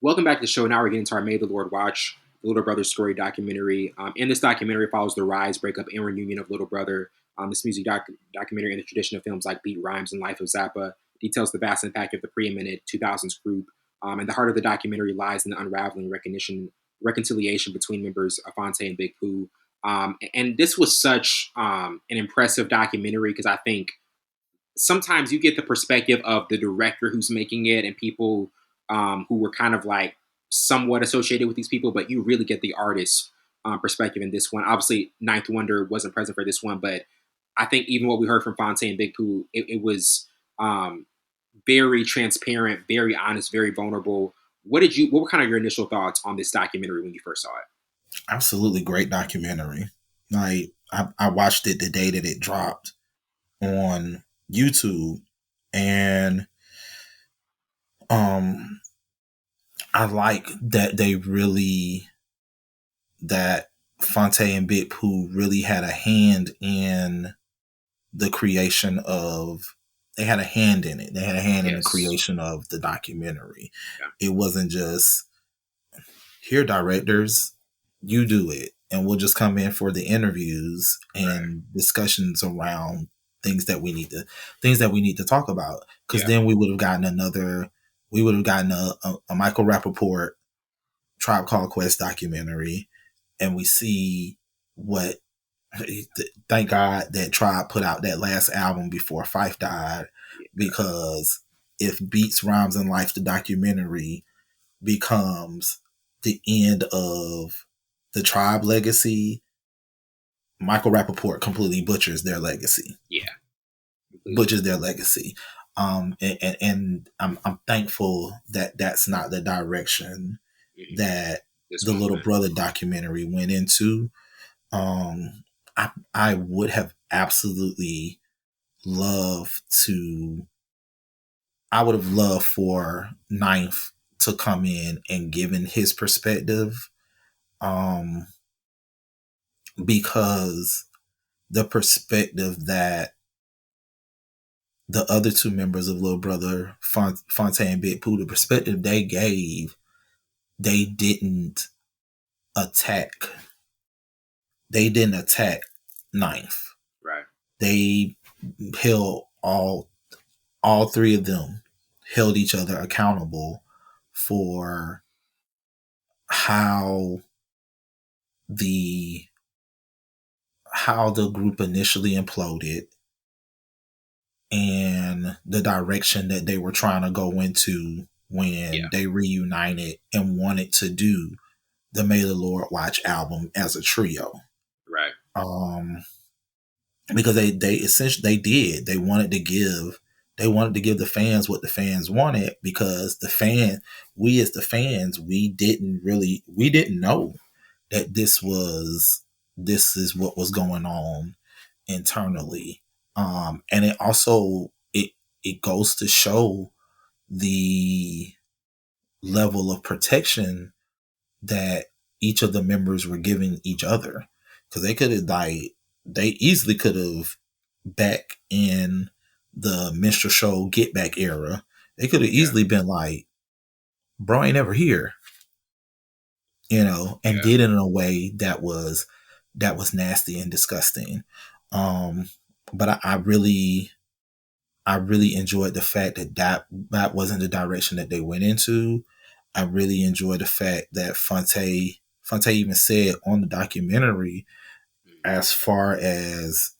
Welcome back to the show. Now we're getting to our May the Lord Watch, the Little Brother story documentary. In this documentary follows the rise, breakup, and reunion of Little Brother. This documentary in the tradition of films like Beat Rhymes and Life of Zappa details the vast impact of the preeminent 2000s group. And the heart of the documentary lies in the unraveling reconciliation between members of Phonte and Big Pooh. And this was such an impressive documentary because I think sometimes you get the perspective of the director who's making it and people who were kind of like somewhat associated with these people, but you really get the artist perspective in this one. Obviously, Ninth Wonder wasn't present for this one, but I think even what we heard from Fonte and Big Pooh, it was very transparent, very honest, very vulnerable. What were kind of your initial thoughts on this documentary when you first saw it? Absolutely great documentary. Like I watched it the day that it dropped on YouTube, and um I like that that Fonte and Big Pooh really had a hand in the creation of they had a hand in it. They had a hand in the Yes. creation of the documentary. Yeah. It wasn't just here, directors, you do it. And we'll just come in for the interviews Right. and discussions around things that we need to talk about. Because Yeah. then we would have gotten a Michael Rappaport Tribe Called Quest documentary, and we see what. Thank God that Tribe put out that last album before Fife died, Yeah. because if Beats, Rhymes, and Life, the documentary, becomes the end of the Tribe legacy, Michael Rappaport completely butchers their legacy. Yeah. Completely. Butchers their legacy. And I'm thankful that that's not the direction Mhm. that This the one Little went. Brother documentary went into. Um, I would have absolutely loved to. I would have loved for Ninth to come in and given his perspective, um, because the perspective that the other two members of Little Brother, Fonte and Big Pooh, the perspective they gave, they didn't attack. They didn't attack Ninth. Right. They held all three of them held each other accountable for how the the group initially imploded and the direction that they were trying to go into when Yeah. they reunited and wanted to do the May the Lord Watch album as a trio. Right. Um, because they essentially they wanted to give the fans what the fans wanted, because we as the fans, we didn't know that this is what was going on internally. And it goes to show the level of protection that each of the members were giving each other, because they easily could have, back in the minstrel show Get Back era, they could have Yeah. easily been like, bro ain't ever here, and Yeah. did it in a way that was nasty and disgusting. But I really enjoyed the fact that wasn't the direction that they went into. I really enjoyed the fact that Fonte even said on the documentary, Mhm. as far as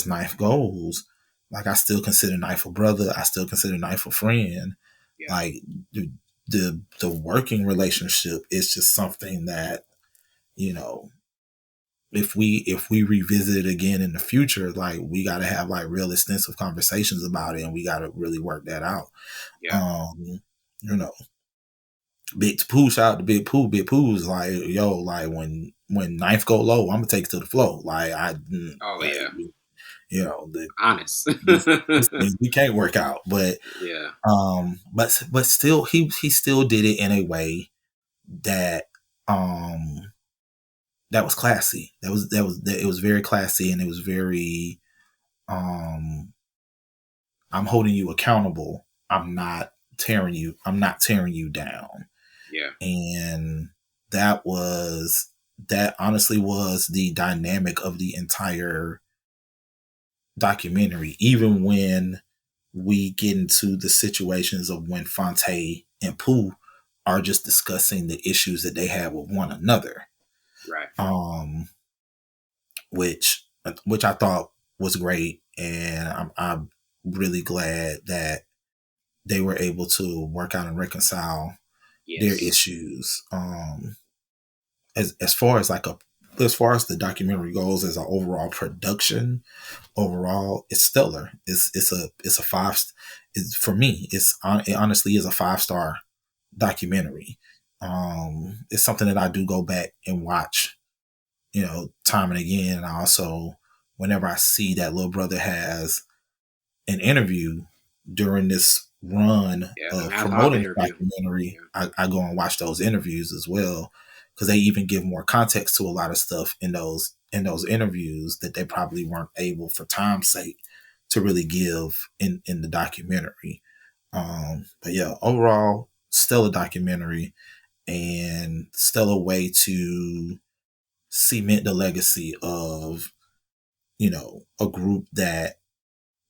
Knife goes, like, I still consider Knife a brother. I still consider Knife a friend. Yeah. Like, the working relationship is just something that, you know, if we revisit it again in the future, like, we got to have like real extensive conversations about it, and we got to really work that out. Yeah. Um, you know, Big Pooh, shout out to Big Pooh. Big Pooh's like, yo, like, when Knife go low, I'm gonna take it to the flow. Like, Oh like, yeah. the Honest. this thing we can't work out, but Yeah. still, he still did it in a way that um that was classy. It was very classy, and it was very, um I'm holding you accountable. I'm not tearing you down. Yeah. And that was that honestly was the dynamic of the entire documentary. Even when we get into the situations of when Phonte and Pooh are just discussing the issues that they have with one another, Right. um, which I thought was great, and I'm really glad that they were able to work out and reconcile their Yes. issues. As far as as far as the documentary goes, as an overall production, overall it's stellar. It's a five. It's, for me, it honestly is a 5-star documentary. It's something that I do go back and watch, time and again. And I also, whenever I see that Little Brother has an interview during this run Yeah. The of Math Hoffa promoting the interview. documentary, Yeah. I go and watch those interviews as well, because they even give more context to a lot of stuff in those interviews that they probably weren't able, for time's sake, to really give in the documentary. But yeah, overall, stellar documentary and stellar way to cement the legacy of a group that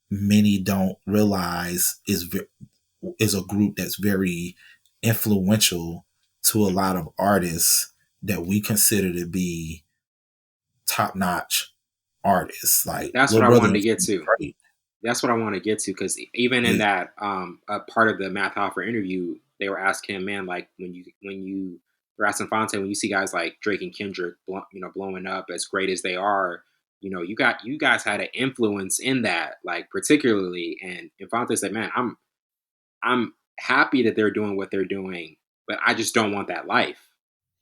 many don't realize is a group that's very influential to a lot of artists that we consider to be top notch artists. Like That's what Lil I Brother wanted to is get to. great. That's what I want to get to, because even in Yeah, that a part of the Math Hoffa interview, they were asking him, man, like when you they're asking Fonte, when you see guys like Drake and Kendrick, blowing up as great as they are, you guys had an influence in that, like particularly. And Fonte said, man, I'm happy that they're doing what they're doing, but I just don't want that life.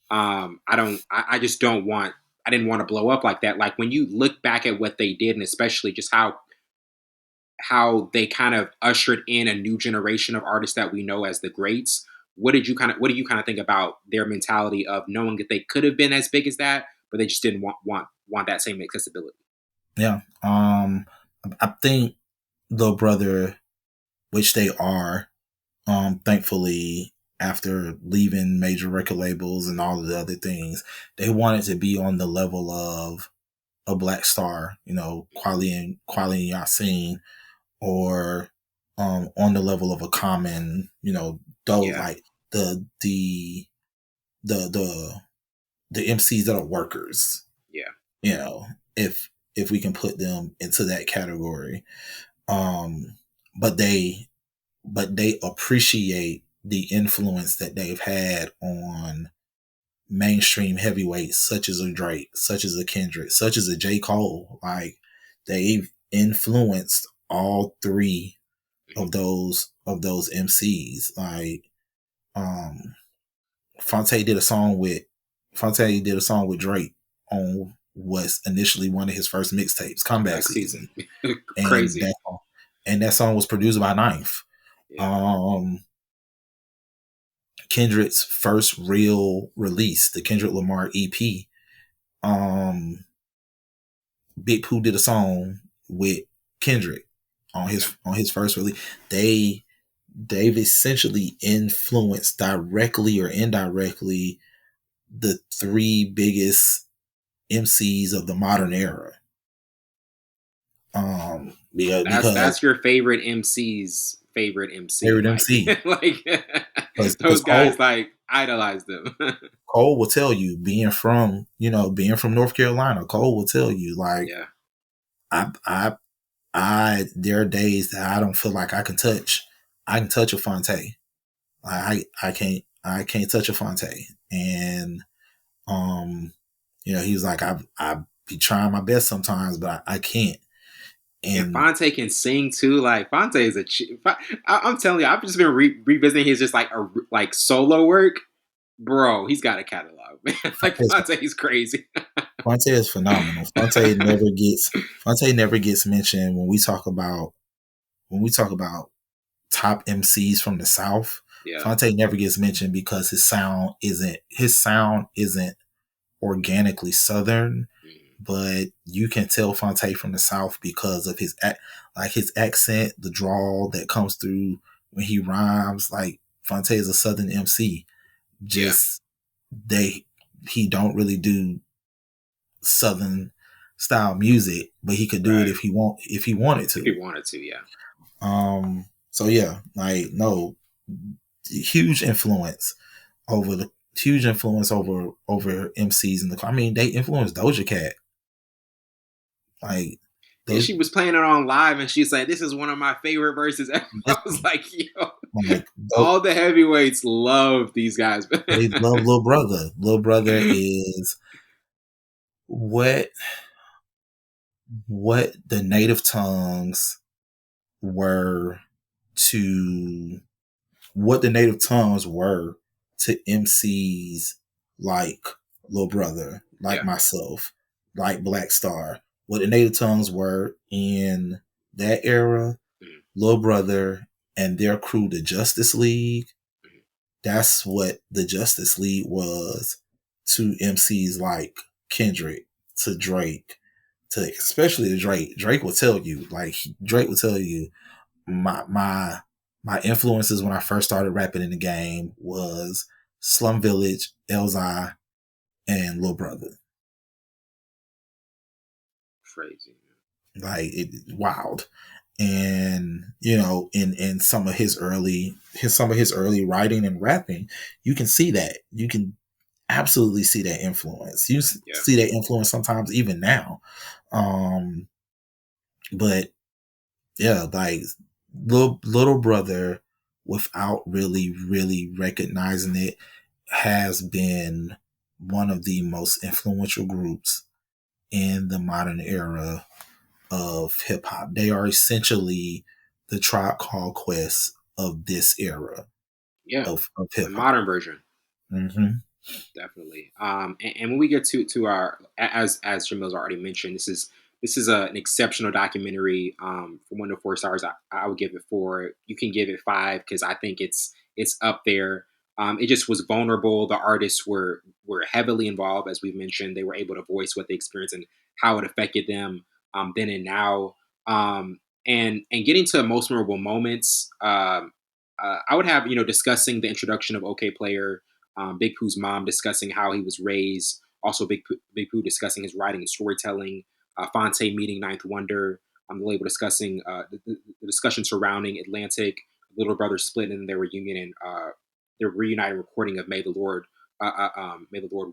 I just don't want. I didn't want to blow up like that. Like when you look back at what they did, and especially just how they kind of ushered in a new generation of artists that we know as the greats. What do you kind of think about their mentality of knowing that they could have been as big as that, but they just didn't want that same accessibility? yeah. I think Lil Brother, which they are, thankfully, after leaving major record labels and all of the other things, they wanted to be on the level of a Black Star, Kweli and Yasin, or on the level of a Common, those Yeah, like the the the MCs that are workers, yeah, you know, if we can put them into that category. Um, but they appreciate the influence that they've had on mainstream heavyweights such as a Drake, such as a Kendrick, such as a J. Cole. Like they've influenced all three of those MCs. Like um Fonte did a song with Drake on what's initially one of his first mixtapes, Comeback comeback Season. season, And crazy. that song was produced by Ninth. Yeah, Um Kendrick's first real release, the Kendrick Lamar EP. Um, Big Pooh did a song with Kendrick on yeah. his first release. They've essentially influenced directly or indirectly the three biggest MCs of the modern era. Yeah, That's because your favorite MC's favorite MC. favorite Like MC, like because those guys like idolize them. Cole will tell you, being from North Carolina, Cole will tell you, like, Yeah. I I there are days that I don't feel like I can touch a Fonte. I can't touch a Fonte. And he was like, I be trying my best sometimes, but I can't. And And Phonte can sing too. Like Phonte is I'm telling you, I've just been revisiting his just like solo work, bro. He's got a catalog, man. Like Phonte, he's crazy. Fonte is phenomenal. Fonte never gets mentioned when we talk about top MCs from the South. Yeah. Fonte never gets mentioned because his sound isn't organically Southern, Mhm. but you can tell Fonte from the South because of his accent, the drawl that comes through when he rhymes. Like Fonte is a Southern MC, Yeah. Just he don't really do Southern style music, but he could do it Right. if he wanted If he to. wanted to, yeah. So yeah, like no, huge influence huge influence over MCs in the. I mean, they influenced Doja Cat. Like Yeah, those, she was playing it on live, and she's like, "This is one of my favorite verses ever." I was like, "Yo, like all the heavyweights love these guys." they love Little Brother. Little Brother is what the native tongues were to what the native tongues were to MCs like Lil Brother, like Yeah. myself, like Black Star. What the native tongues were in that era, Mhm. Lil Brother and their crew, the Justice League, Mhm. that's what the Justice League was to MCs like Kendrick, to Drake, to especially to Drake. Drake will tell you, Drake will tell you, my influences when I first started rapping in the game was Slum Village, Elzai, and Lil Brother. Crazy. Like it wild. And in some of his early writing and rapping, you can see that. You can absolutely see that influence. You Yeah. see that influence sometimes even now. Um but yeah, like little brother, without really recognizing it, has been one of the most influential groups in the modern era of hip hop. They are essentially the Tribe Called Quest of this era Yeah. of The hip hop. modern version. Mm-hmm. Definitely. And when we get to our, as Jamil's already mentioned, this is an exceptional documentary. From 1 to 4 stars, I would give it 4. You can give it 5 because I think it's up there. It just was vulnerable. The artists were heavily involved, as we've mentioned. They were able to voice what they experienced and how it affected them then and now. And getting to most memorable moments. I would have discussing the introduction of OK Player, Big Pooh's mom discussing how he was raised. Also, Big Pooh discussing his writing and storytelling. Phonte meeting Ninth Wonder. The label discussing the discussion surrounding Atlantic, Little Brother split, and their reunion and their reunited recording of May the Lord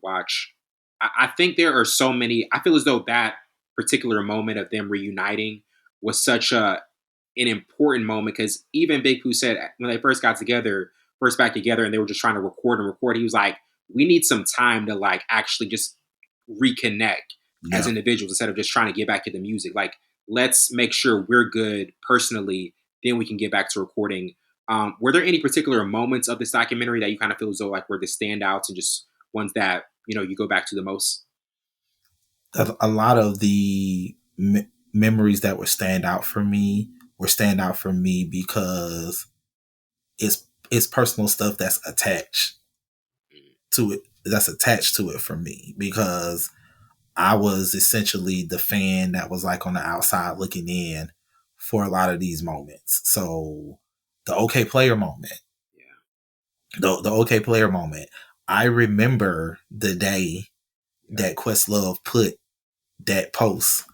Watch. I think there are so many. I feel as though that particular moment of them reuniting was such an important moment because even Big Pooh said when they first back together, and they were just trying to record and record, he was like, "We need some time to like actually just reconnect as Yeah. individuals instead of just trying to get back to the music. Like, let's make sure we're good personally, then we can get back to recording." Were there any particular moments of this documentary that you kind of feel as though like were the standouts and just ones that you go back to the most? A lot of the memories that would stand out for me because it's personal stuff that's attached to it for me, because I was essentially the fan that was like on the outside looking in for a lot of these moments. So the OK Player moment, Yeah, the OK Player moment, I remember the day yeah. that Questlove put that post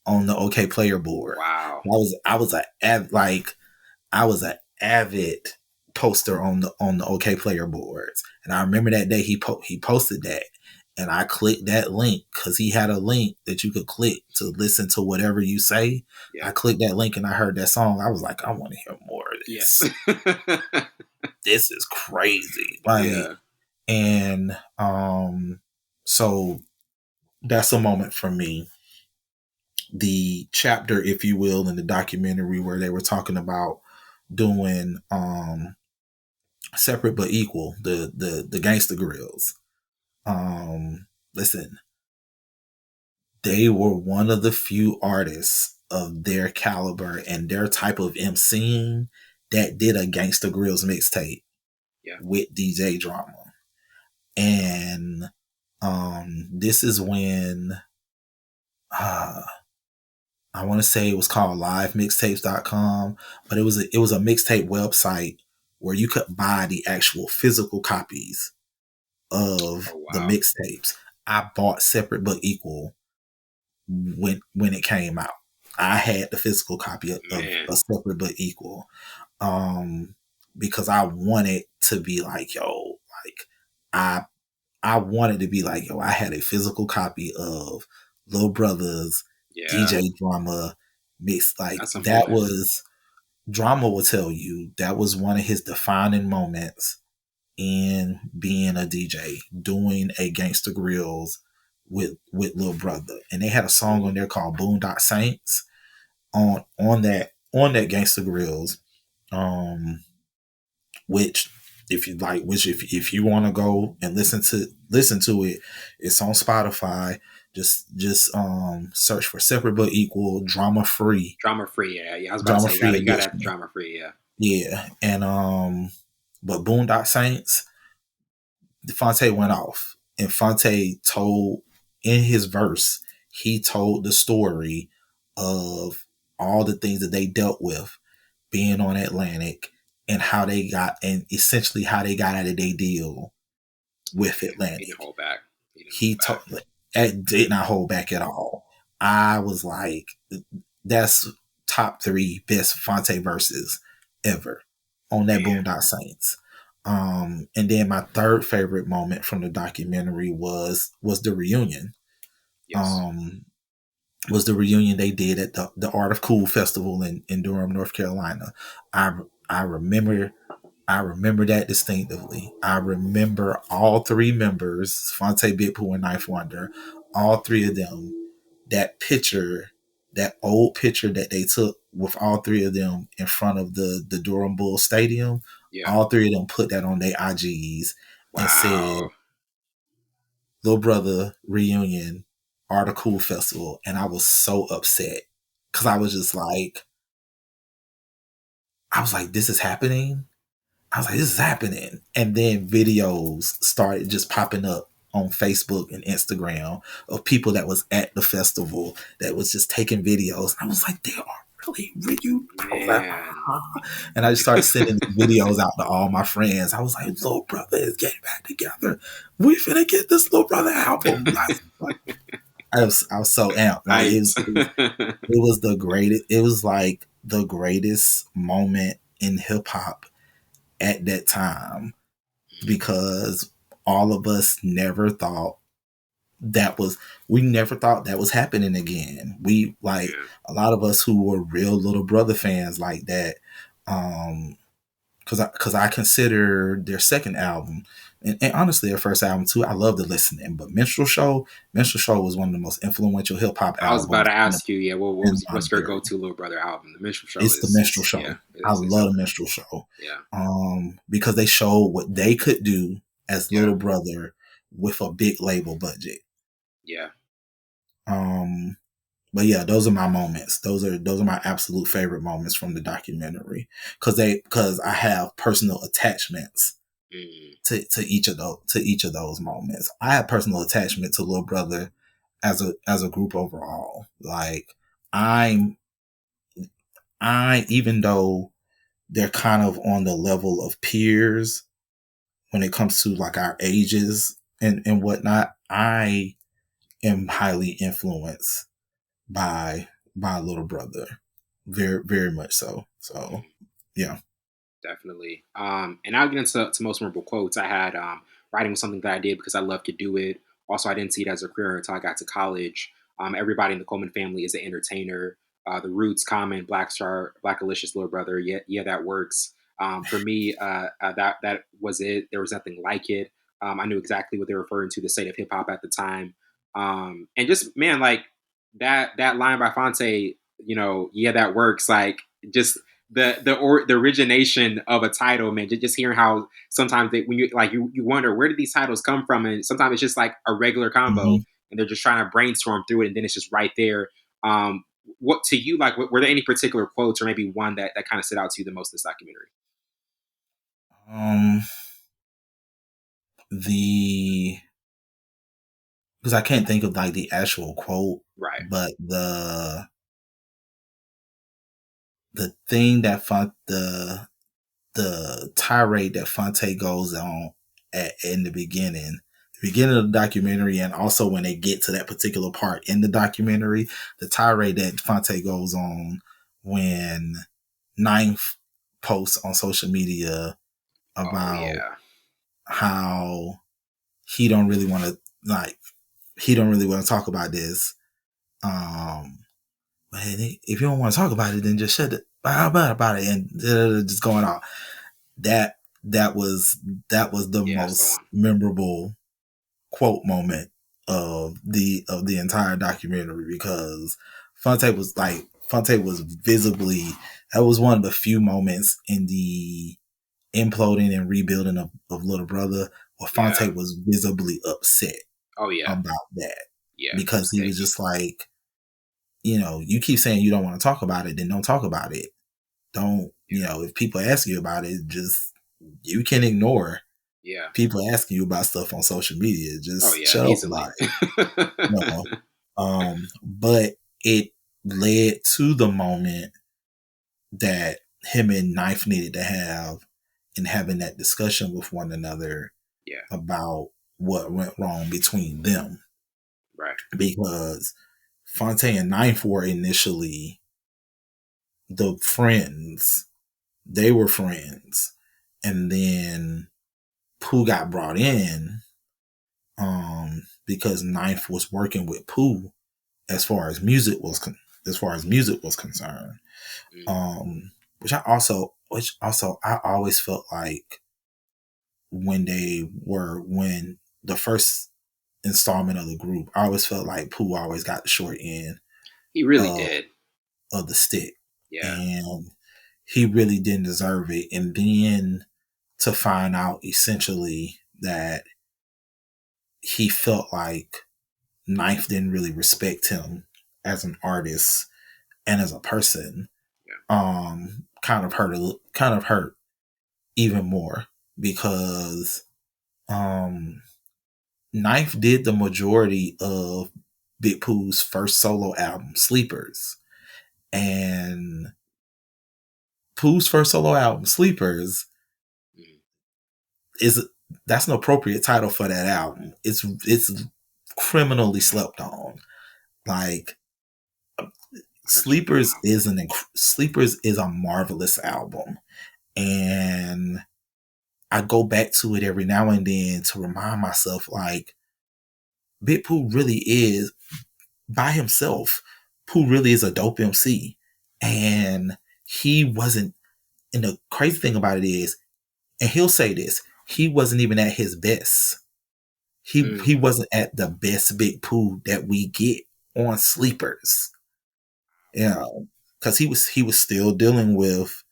on the OK Player board. Wow. I was an avid poster on the OK Player boards, and I remember that day he posted that, and I clicked that link because he had a link that you could click to listen to whatever you say. Yeah. I clicked that link and I heard that song. I was like, I want to hear more of Yeah. this. This is crazy. Yeah. And so that's a moment for me. The chapter, if you will, in the documentary where they were talking about doing separate but equal, the gangster grills. Listen, they were one of the few artists of their caliber and their type of MCing that did a gangster grills mixtape Yeah. with DJ Drama. And this is when uh, I want to say it was called livemixtapes.com, but it was a mixtape website where you could buy the actual physical copies of Oh the wow, mixtapes. I bought Separate But Equal when it came out. I had the physical copy of man. a Separate But Equal, um, because I wanted to be like, yo, like I I wanted to be like, yo, I had a physical copy of Lil Brothers Yeah, DJ Drama mix. Like that's that important. was Drama will tell you that was one of his defining moments in being a DJ, doing a Gangsta Grills with Lil Brother, and they had a song on Mm, there called Boondock Saints on that Gangsta Grills, um, which if you want to go and listen to it, it's on Spotify. Just search for Separate But Equal Drama Free, drama free. Yeah, yeah. I was about to Drama say Free you gotta have the edition. drama free. Yeah, Yeah, and but Boondock Saints, Phonte went off, and Phonte told in his verse, he told the story of all the things that they dealt with being on Atlantic, and how they got, and essentially how they got out of their deal with man. He didn't Atlantic. hold back. He didn't He hold back. told, it did not hold back at all. I was like, that's top three best Phonte verses ever on that Man, Boondock Saints. And then my third favorite moment from the documentary was the reunion. yes, Um, was the reunion they did at the Art of Cool Festival in Durham, North Carolina. I I remember I remember that distinctively. I remember all three members, Phonte, Big Pooh, and Knife Wonder, all three of them, that picture, that old picture that they took with all three of them in front of the Durham Bulls Stadium, yeah. all three of them put that on their IGs and said, Wow. Little Brother Reunion, Art of Cool Festival. And I was so upset because I was like, this is happening. I was like, this is happening. And then videos started just popping up on Facebook and Instagram of people that was at the festival that was just taking videos. I was like, they are really reuniting. I was like, Man. and I just started sending videos out to all my friends. I was like, Little Brother is getting back together. We finna get this Little Brother album. I was so amped. Like Hyped. it was the greatest. It was like the greatest moment in hip hop at that time, because all of us never thought that was we never thought that was happening again. We like Yeah. a lot of us who were real Little Brother fans like that, um because I consider their second album, and honestly their first album too, I love to listen to them. But Minstrel Show was one of the most influential hip hop I was about albums to ask you, yeah, in my what's your go era. to Little Brother album? The Minstrel Show It's the Minstrel is yeah, Show. I it's love dope. the Minstrel Show, Yeah, because they showed what they could do as yeah, Little Brother with a big label budget. yeah, Um, but yeah, those are my moments. Those are my absolute favorite moments from the documentary, because I have personal attachments mm, to each of those moments. I have personal attachment to Little Brother as a group overall. Like I'm I even though they're kind of on the level of peers when it comes to like our ages and whatnot, I am highly influenced by Little Brother, very very much so. So mm. yeah. Definitely. And I'll get into most memorable quotes. I had writing was something that I did because I love to do it. Also, I didn't see it as a career until I got to college. Everybody in the Coleman family is an entertainer. The Roots, Common, Black Star, Black Alicia's little brother. Yeah, yeah, that works. For me, that was it. There was nothing like it. I knew exactly what they were referring to, the state of hip hop at the time. And just man, like that line by Fonte, yeah, that works. Like just the origination of a title, man. Just hearing how sometimes when you wonder where did these titles come from, and sometimes it's just like a regular combo, Hmm. and they're just trying to brainstorm through it, and then it's just right there. What to you like? Were there any particular quotes, or maybe one that kind of stood out to you the most in this documentary? Um, the because I can't think of like the actual quote, Right. but the thing that the tirade that Fonte goes on in the beginning. The beginning of the documentary, and also when they get to that particular part in the documentary, the tirade that Phonte goes on when Ninth posts on social media Oh about yeah. how he don't really want to like he don't really want to talk about this. But if you don't want to talk about it, then just shut it about it and just going on. That that was the Yeah, that's the most one. memorable quote moment of the entire documentary, because Phonte was visibly, that was one of the few moments in the imploding and rebuilding of Little Brother where Yeah. Phonte was visibly upset Oh yeah. about that, Yeah. He because was he was taken. just like, you keep saying you don't want to talk about it, then don't talk about it. Don't, Yeah. if people ask you about it, just, you can ignore Yeah. people asking you about stuff on social media. Oh Just yeah. shut up about Easily. it. But it led to the moment that him and Knife needed to have in having that discussion with one another Yeah. about what went wrong between them. Right. Because Phonte and Knife were initially the friends. They were friends. And then Pooh got brought in because Knife was working with Pooh as far as music was concerned. Mm. Um, which also I always felt like when the first installment of the group, I always felt like Pooh always got the short end He really of did. the stick, Yeah. and he really didn't deserve it. And then to find out essentially that he felt like Knife didn't really respect him as an artist and as a person, Yeah. kind of hurt even more, because Knife did the majority of Big Pooh's first solo album, Sleepers. And Pooh's first solo album, Sleepers, Mm. is that's an appropriate title for that album. It's criminally slept on. Like, I know what you're talking about. Sleepers is a marvelous album, and I go back to it every now and then to remind myself, like, Big Pooh really is, by himself, Pooh really is a dope MC. And he wasn't, and the crazy thing about it is, and he'll say this, he wasn't even at his best. Mm. He wasn't at the best Big Pooh that we get on Sleepers. Because he was still dealing with,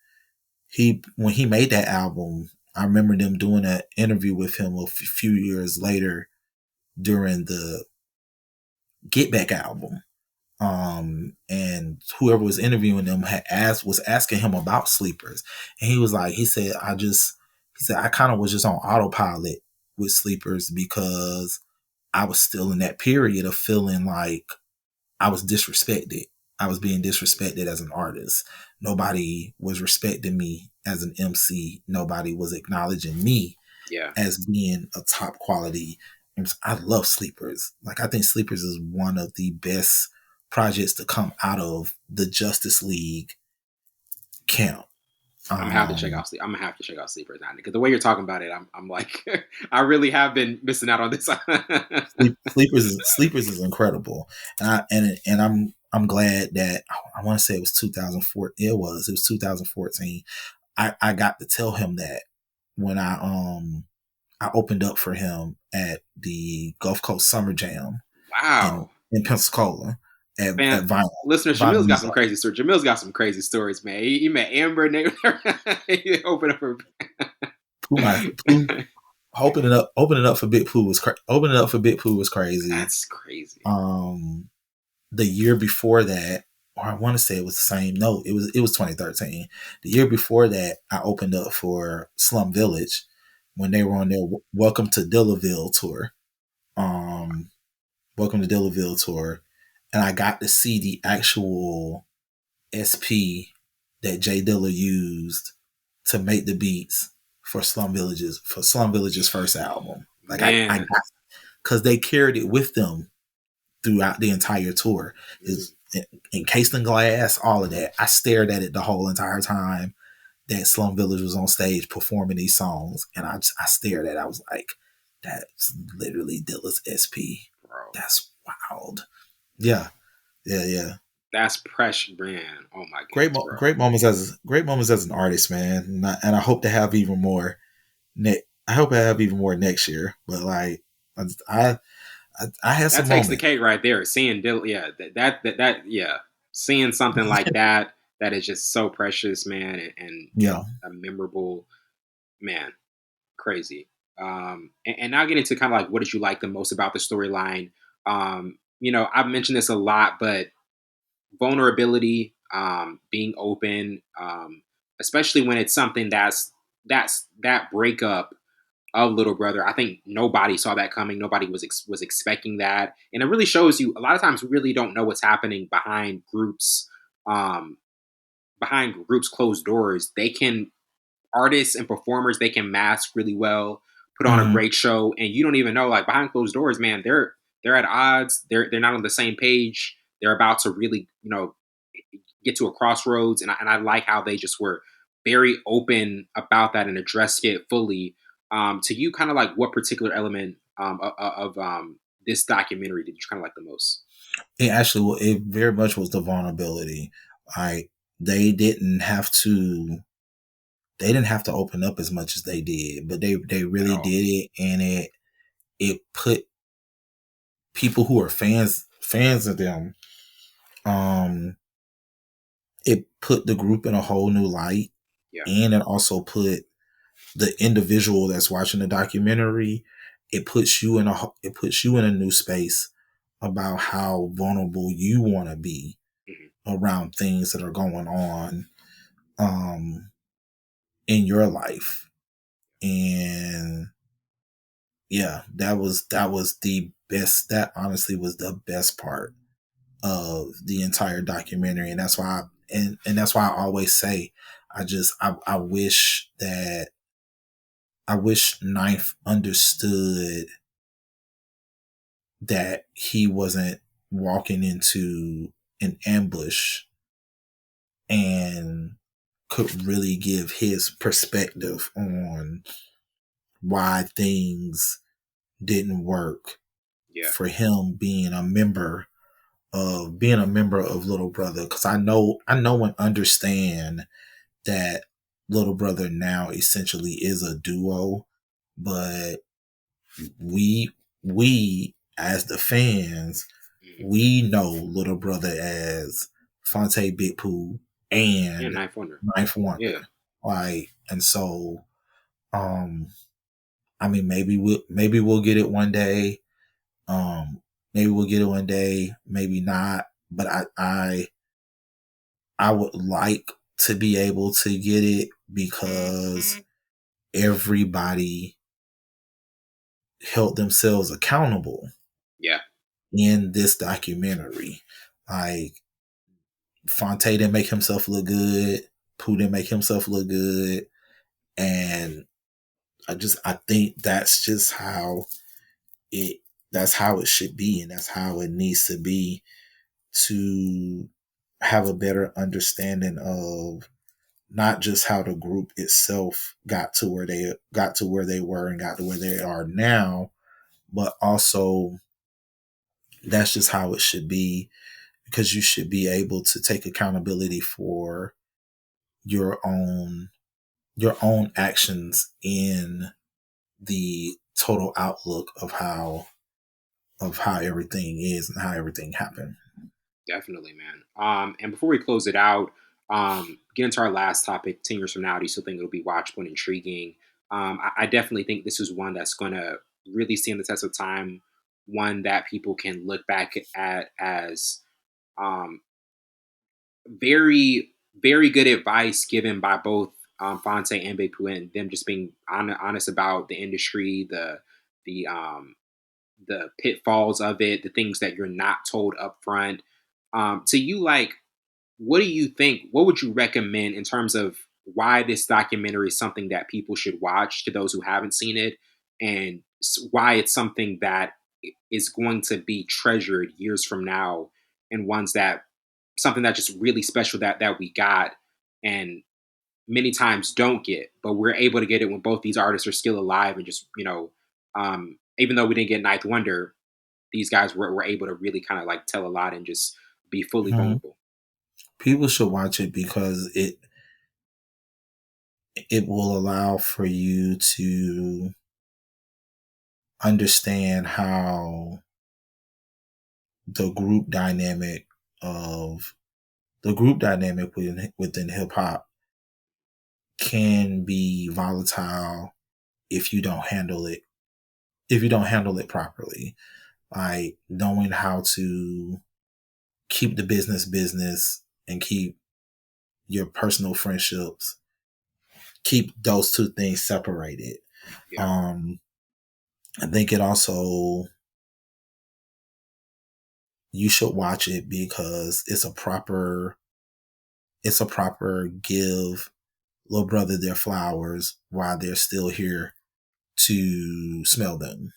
when he made that album, I remember them doing an interview with him a few years later during the Get Back album. And whoever was interviewing them was asking him about Sleepers, and he was like, he said, I kind of was just on autopilot with Sleepers because I was still in that period of feeling like I was disrespected. I was being disrespected as an artist. Nobody was respecting me as an MC. Nobody was acknowledging me Yeah. as being a top quality. I love Sleepers. Like, I think Sleepers is one of the best projects to come out of the Justice League camp. I'm gonna have to check Um, out. I'm gonna have to check out Sleepers now because the way you're talking about it, I'm like, I really have been missing out on this. Sleepers is incredible, and I'm glad that I want to say it was 2004. It was 2014. I got to tell him that when I opened up for him at the Gulf Coast Summer Jam Wow. in Pensacola at Man, listener, Vinyl Jamil's got some Music. crazy stories. Jamil's got some crazy stories, man. He met Amber and he opened up her. Pooh, opening up for Big Pooh opening up for Big Pooh was crazy. That's crazy. The year before that, or I want to say it was the same. No, it was 2013. The year before that, I opened up for Slum Village when they were on their Welcome to Dillaville tour. Um, Welcome to Dillaville tour, and I got to see the actual SP that Jay Dilla used to make the beats for Slum Village's first album. Like I Man. got because they carried it with them throughout the entire tour. Mhm. Is encased in glass, all of that. I stared at it the whole entire time that Slum Village was on stage performing these songs, and I stared at it. I was like, that's literally Dilla's SP. Bro. That's wild. Yeah, yeah, yeah. That's precious, man. Oh my goodness, bro. Great moments as an artist, man. And I hope to have even more. I hope I have even more next year. But like, I I had That some takes the moments. cake right there. Seeing yeah, yeah, seeing something like that that is just so precious, man, and Yeah. a memorable, man, crazy. And now get into kind of like what did you like the most about the storyline? I've mentioned this a lot, but vulnerability, being open, especially when it's something that breakup of Little Brother. I think nobody saw that coming. Nobody was expecting that, and it really shows you. A lot of times, we really don't know what's happening um, behind groups closed doors. They can artists and performers they can mask really well, put on a Hmm. great show, and you don't even know. Like behind closed doors, man, they're at odds. They're not on the same page. They're about to really get to a crossroads, and I like how they just were very open about that and addressed it fully. To you, kind of like what particular element of this documentary did you kind of like the most? It actually, it very much was the vulnerability. Like they didn't have to, they didn't have to open up as much as they did, but they At really all. did it, and it put people who are fans of them, um, it put the group in a whole new light, Yeah. and it also put the individual that's watching the documentary. It puts you in a new space about how vulnerable you want to be Hmm. around things that are going on um, in your life. And yeah, that was the best. That honestly was the best part of the entire documentary, and that's why and that's why I always say I wish that I wish Knife understood that he wasn't walking into an ambush and could really give his perspective on why things didn't work Yeah. for him being a member of Little Brother, because I know and understand that Little Brother now essentially is a duo, but we we as the fans, Hmm. we know Little Brother as Phonte Big Pooh Yeah. and Knife Wonder. Ninth Yeah. Wonder. Like, and so um I mean maybe we'll get it one day. Um maybe we'll get it one day, maybe not. But I would like to be able to get it because everybody held themselves accountable Yeah. in this documentary. Like Fonte didn't make himself look good. Pooh didn't make himself look good. And I think it that's how it should be, and that's how it needs to be to have a better understanding of not just how the group itself got to where they were and got to where they are now, but also that's just how it should be, because you should be able to take accountability for your own your own actions in the total outlook of how everything is and how everything happened. Definitely, man. And before we close it out, get into our last topic. 10 years from now, do you still think it'll be watchable and intriguing? I definitely think this is one that's going to really stand the test of time. One that people can look back at as um, very, very good advice given by both Fonte and Big Pooh, and them just being honest about the industry, the the pitfalls of it, the things that you're not told up front. To you, like, what do you think? What would you recommend in terms of why this documentary is something that people should watch to those who haven't seen it, and why it's something that is going to be treasured years from now, and ones that something that's just really special that we got, and many times don't get, but we're able to get it when both these artists are still alive, and just even though we didn't get Ninth Wonder, these guys were able to really kind of like tell a lot and just be fully Mhm. vulnerable. People should watch it because it will allow for you to understand how the group dynamic of the group dynamic within hip hop can be volatile if you don't handle it properly. Like knowing how to keep the business and keep your personal friendships, keep those two things separated. Yeah. um I think it also, you should watch it because it's a proper give little brother their flowers while they're still here to smell them.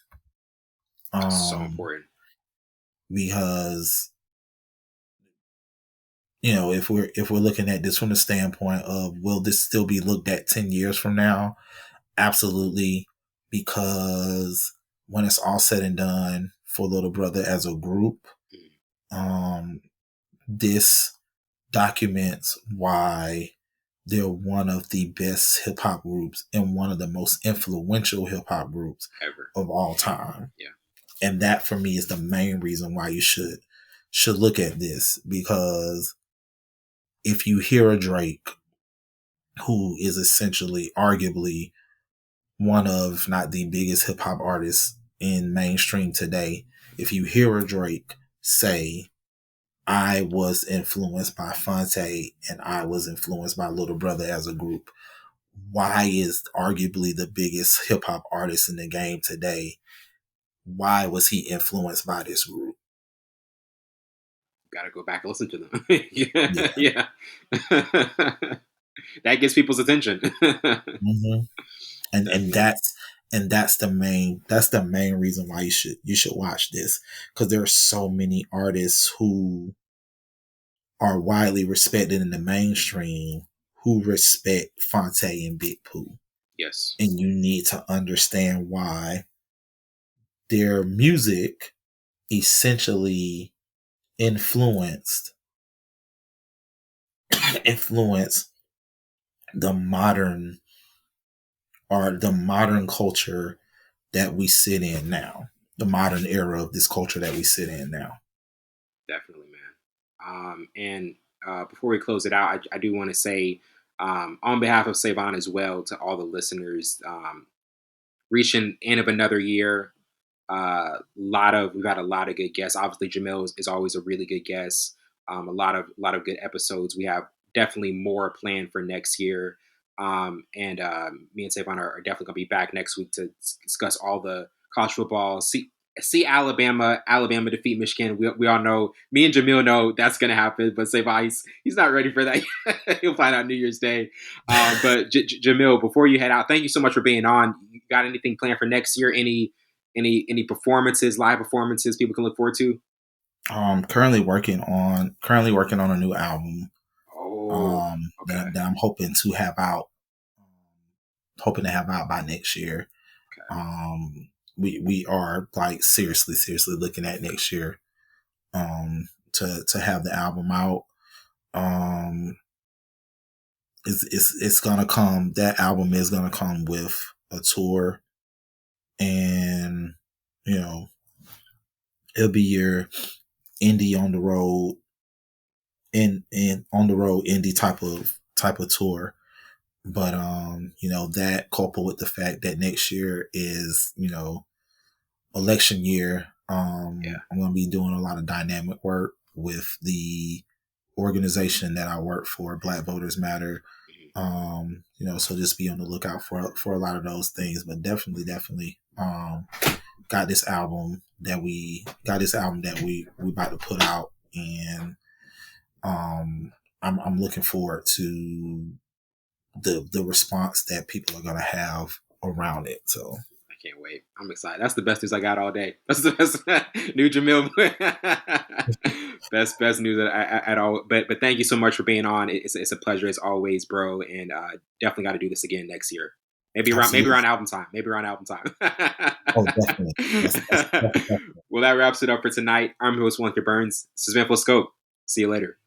That's so um important. because if we're looking at this from the standpoint of, will this still be looked at 10 years from now? Absolutely. Because when it's all said and done for little brother as a group, Mm. this documents why they're one of the best hip hop groups and one of the most influential hip hop groups Ever. of all time. Yeah. And that for me is the main reason why you should look at this, because if you hear a Drake, who is essentially arguably one of, not the biggest hip hop artists in mainstream today, if you hear a Drake say, I was influenced by Phonte and I was influenced by Little Brother as a group, why is arguably the biggest hip hop artist in the game today, why was he influenced by this group? Got to go back and listen to them. Yeah. Yeah. Yeah. That gets people's attention. hmm and Definitely. that's the main reason why you should watch this, because there are so many artists who are widely respected in the mainstream who respect Phonte and Big Pooh, Yes. and you need to understand why their music essentially influenced influence the modern culture that we sit in now, the modern era of this culture that we sit in now. Definitely, man. And before we close it out, I do want to say, on behalf of Savon as well, to all the listeners, reaching end of another year. We've had a lot of good guests. Obviously, Jamil is always a really good guest. A lot of good episodes. We have definitely more planned for next year. And Me and Savon are definitely gonna be back next week to discuss all the college football. See Alabama defeat Michigan. We all know. Me and Jamil know that's gonna happen, but Savon he's not ready for that. He'll find out New Year's Day. But Jamil, before you head out, thank you so much for being on. You got anything planned for next year? Any performances, live performances people can look forward to? Currently working on a new album, Oh, okay, that I'm hoping to have out by next year. okay. We are like seriously looking at next year, to have the album out. Um, it's gonna come. That album is gonna come with a tour, and you know it'll be your indie on the road, in on the road indie type of tour. But that coupled with the fact that next year is election year, Yeah. I'm going to be doing a lot of dynamic work with the organization that I work for, Black Voters Matter. Mhm. So just be on the lookout for a lot of those things. But definitely, got this album that we about to put out, and I'm looking forward to the response that people are gonna have around it. So I can't wait. I'm excited. That's the best news I got all day. That's the best new Jamil. best news at all. But thank you so much for being on. It's a pleasure as always, bro. And definitely got to do this again next year. Maybe absolutely. around album time. Maybe around album time. Oh, definitely. That's Well, that wraps it up for tonight. I'm your host, Wellington Burns. This has been Full Scope. See you later.